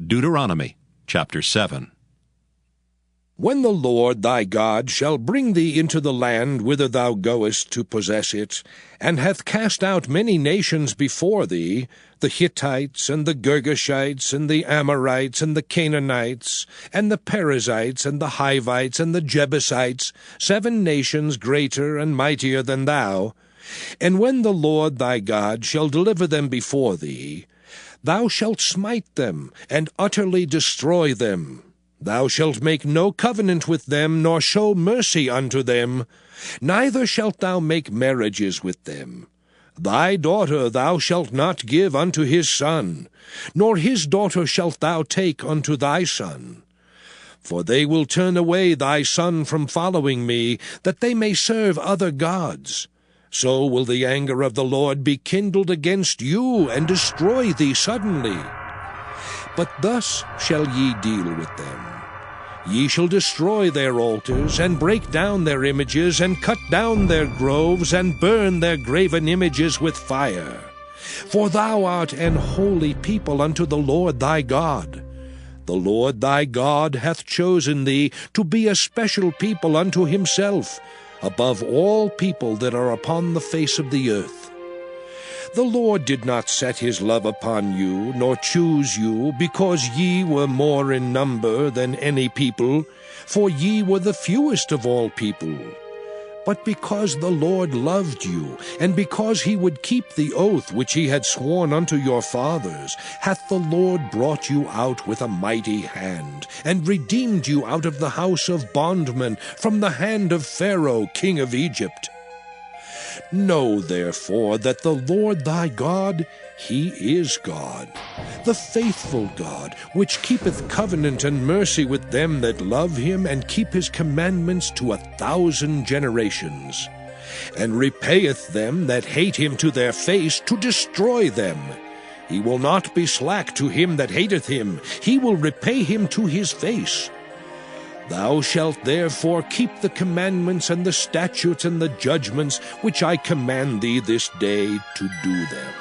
Deuteronomy chapter 7. When the Lord thy God shall bring thee into the land whither thou goest to possess it, and hath cast out many nations before thee, the Hittites, and the Girgashites, and the Amorites, and the Canaanites, and the Perizzites, and the Hivites, and the Jebusites, 7 nations greater and mightier than thou, and when the Lord thy God shall deliver them before thee, thou shalt smite them, and utterly destroy them. Thou shalt make no covenant with them, nor show mercy unto them, neither shalt thou make marriages with them. Thy daughter thou shalt not give unto his son, nor his daughter shalt thou take unto thy son. For they will turn away thy son from following me, that they may serve other gods. So will the anger of the Lord be kindled against you, and destroy thee suddenly. But thus shall ye deal with them. Ye shall destroy their altars, and break down their images, and cut down their groves, and burn their graven images with fire. For thou art an holy people unto the Lord thy God. The Lord thy God hath chosen thee to be a special people unto himself, above all people that are upon the face of the earth. The Lord did not set his love upon you, nor choose you, because ye were more in number than any people, for ye were the fewest of all people. But because the Lord loved you, and because he would keep the oath which he had sworn unto your fathers, hath the Lord brought you out with a mighty hand, and redeemed you out of the house of bondmen, from the hand of Pharaoh king of Egypt. Know therefore that the Lord thy God, he is God, the faithful God, which keepeth covenant and mercy with them that love him, and keep his commandments to 1,000 generations, and repayeth them that hate him to their face, to destroy them. He will not be slack to him that hateth him, he will repay him to his face. Thou shalt therefore keep the commandments and the statutes and the judgments which I command thee this day to do them.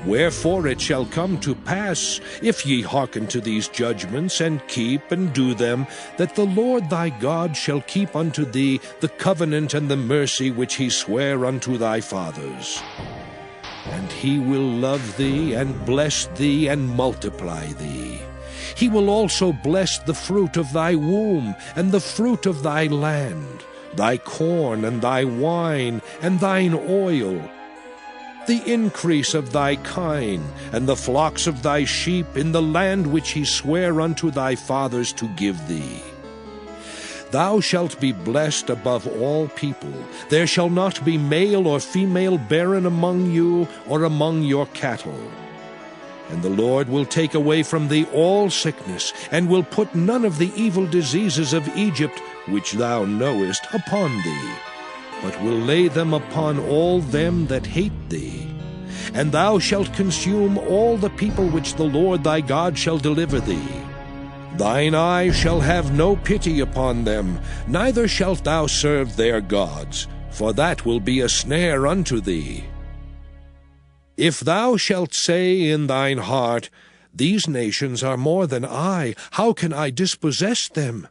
Wherefore it shall come to pass, if ye hearken to these judgments, and keep and do them, that the Lord thy God shall keep unto thee the covenant and the mercy which he sware unto thy fathers. And he will love thee, and bless thee, and multiply thee. He will also bless the fruit of thy womb, and the fruit of thy land, thy corn, and thy wine, and thine oil, the increase of thy kine, and the flocks of thy sheep, in the land which he sware unto thy fathers to give thee. Thou shalt be blessed above all people. There shall not be male or female barren among you, or among your cattle. And the Lord will take away from thee all sickness, and will put none of the evil diseases of Egypt, which thou knowest, upon thee, but will lay them upon all them that hate thee. And thou shalt consume all the people which the Lord thy God shall deliver thee. Thine eye shall have no pity upon them, neither shalt thou serve their gods, for that will be a snare unto thee. If thou shalt say in thine heart, These nations are more than I, how can I dispossess them?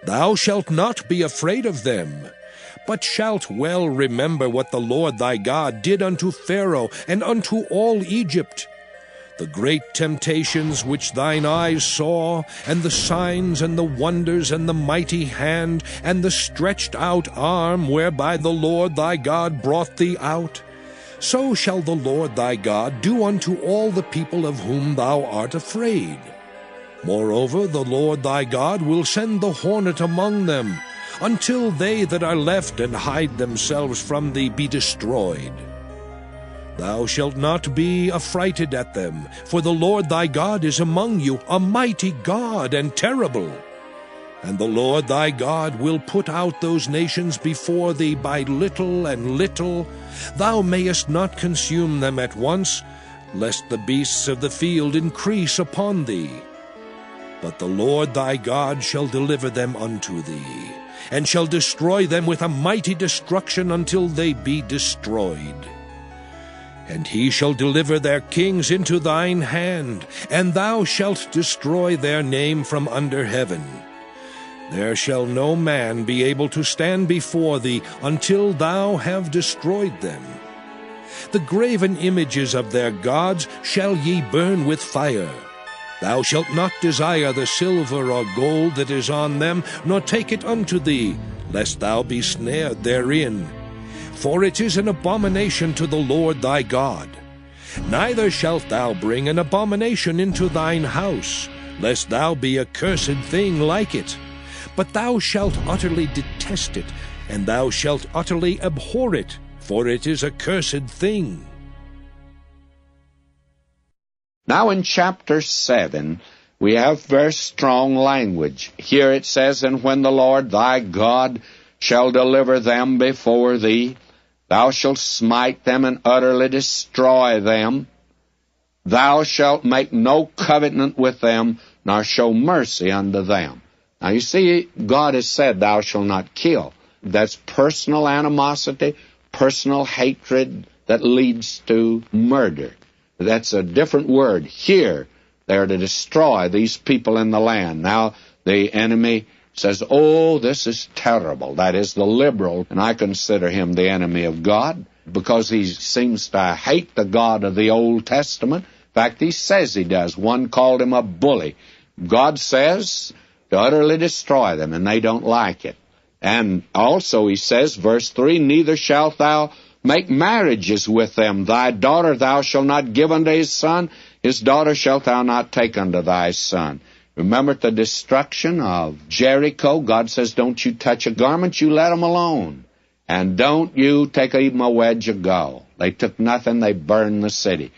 Thou shalt not be afraid of them, but shalt well remember what the Lord thy God did unto Pharaoh and unto all Egypt, the great temptations which thine eyes saw, and the signs and the wonders, and the mighty hand, and the stretched out arm whereby the Lord thy God brought thee out. So shall the Lord thy God do unto all the people of whom thou art afraid. Moreover, the Lord thy God will send the hornet among them, until they that are left and hide themselves from thee be destroyed. Thou shalt not be affrighted at them, for the Lord thy God is among you, a mighty God and terrible. And the Lord thy God will put out those nations before thee by little and little. Thou mayest not consume them at once, lest the beasts of the field increase upon thee. But the Lord thy God shall deliver them unto thee, and shall destroy them with a mighty destruction until they be destroyed. And he shall deliver their kings into thine hand, and thou shalt destroy their name from under heaven. There shall no man be able to stand before thee until thou have destroyed them. The graven images of their gods shall ye burn with fire. Thou shalt not desire the silver or gold that is on them, nor take it unto thee, lest thou be snared therein. For it is an abomination to the Lord thy God. Neither shalt thou bring an abomination into thine house, lest thou be a cursed thing like it. But thou shalt utterly detest it, and thou shalt utterly abhor it, for it is a cursed thing. Now in chapter 7, we have very strong language. Here it says, And when the Lord thy God shall deliver them before thee, thou shalt smite them and utterly destroy them. Thou shalt make no covenant with them, nor show mercy unto them. Now you see, God has said, Thou shalt not kill. That's personal animosity, personal hatred that leads to murder. That's a different word. Here, they're to destroy these people in the land. Now, the enemy says, oh, this is terrible. That is the liberal, and I consider him the enemy of God because he seems to hate the God of the Old Testament. In fact, he says he does. One called him a bully. God says to utterly destroy them, and they don't like it. And also he says, verse 3, Neither shalt thou make marriages with them. Thy daughter thou shalt not give unto his son, his daughter shalt thou not take unto thy son. Remember at the destruction of Jericho, God says, don't you touch a garment, you let them alone. And don't you take even a wedge of gall. They took nothing, they burned the city.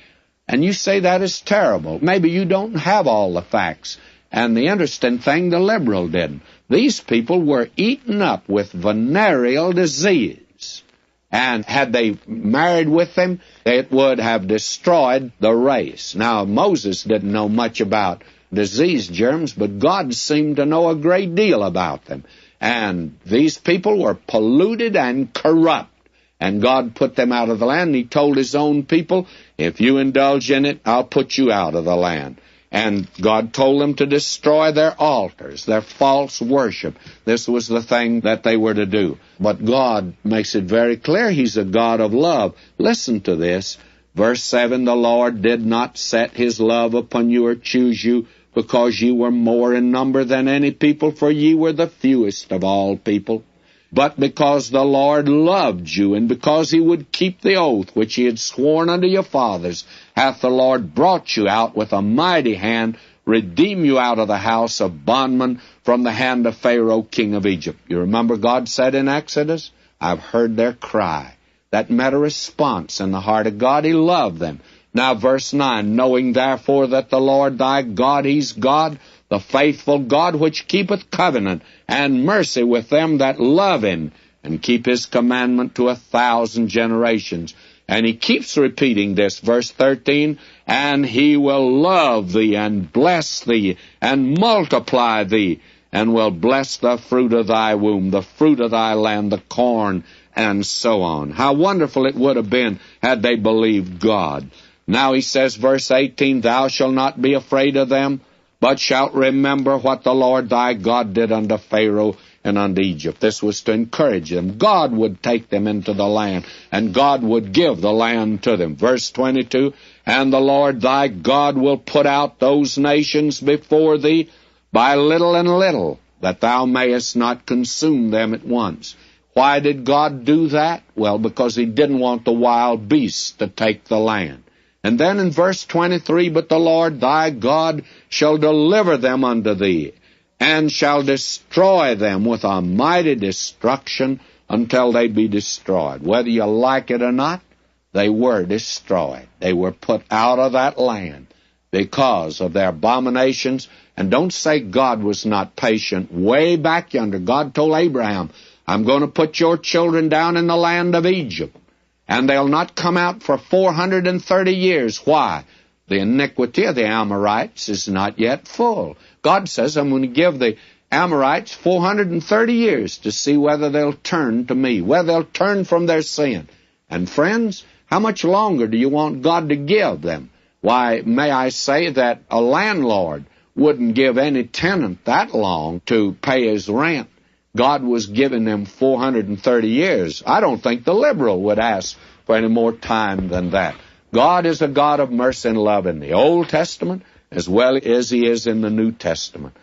And you say that is terrible. Maybe you don't have all the facts. And the interesting thing, the liberal didn't. These people were eaten up with venereal disease. And had they married with them, it would have destroyed the race. Now, Moses didn't know much about disease germs, but God seemed to know a great deal about them. And these people were polluted and corrupt. And God put them out of the land. He told his own people, if you indulge in it, I'll put you out of the land. And God told them to destroy their altars, their false worship. This was the thing that they were to do. But God makes it very clear He's a God of love. Listen to this. Verse 7, The Lord did not set His love upon you or choose you, because ye were more in number than any people, for ye were the fewest of all people. But because the Lord loved you, and because He would keep the oath which He had sworn unto your fathers, hath the Lord brought you out with a mighty hand, redeem you out of the house of bondmen, from the hand of Pharaoh king of Egypt. You remember God said in Exodus, I've heard their cry. That met a response in the heart of God. He loved them. Now verse 9, Knowing therefore that the Lord thy God, He's God, the faithful God, which keepeth covenant and mercy with them that love Him, and keep His commandment to 1,000 generations. And He keeps repeating this, verse 13, And He will love thee, and bless thee, and multiply thee, and will bless the fruit of thy womb, the fruit of thy land, the corn, and so on. How wonderful it would have been had they believed God. Now he says, verse 18, Thou shalt not be afraid of them, but shalt remember what the Lord thy God did unto Pharaoh and unto Egypt. This was to encourage them. God would take them into the land, and God would give the land to them. Verse 22, And the Lord thy God will put out those nations before thee by little and little, that thou mayest not consume them at once. Why did God do that? Well, because He didn't want the wild beasts to take the land. And then in verse 23, But the Lord thy God shall deliver them unto thee, and shall destroy them with a mighty destruction until they be destroyed. Whether you like it or not, they were destroyed. They were put out of that land because of their abominations. And don't say God was not patient. Way back yonder, God told Abraham, I'm going to put your children down in the land of Egypt, and they'll not come out for 430 years. Why? The iniquity of the Amorites is not yet full. God says, I'm going to give the Amorites 430 years to see whether they'll turn to me, whether they'll turn from their sin. And friends, How much longer do you want God to give them? Why, may I say that a landlord wouldn't give any tenant that long to pay his rent. God was giving them 430 years. I don't think the liberal would ask for any more time than that. God is a God of mercy and love in the Old Testament as well as He is in the New Testament.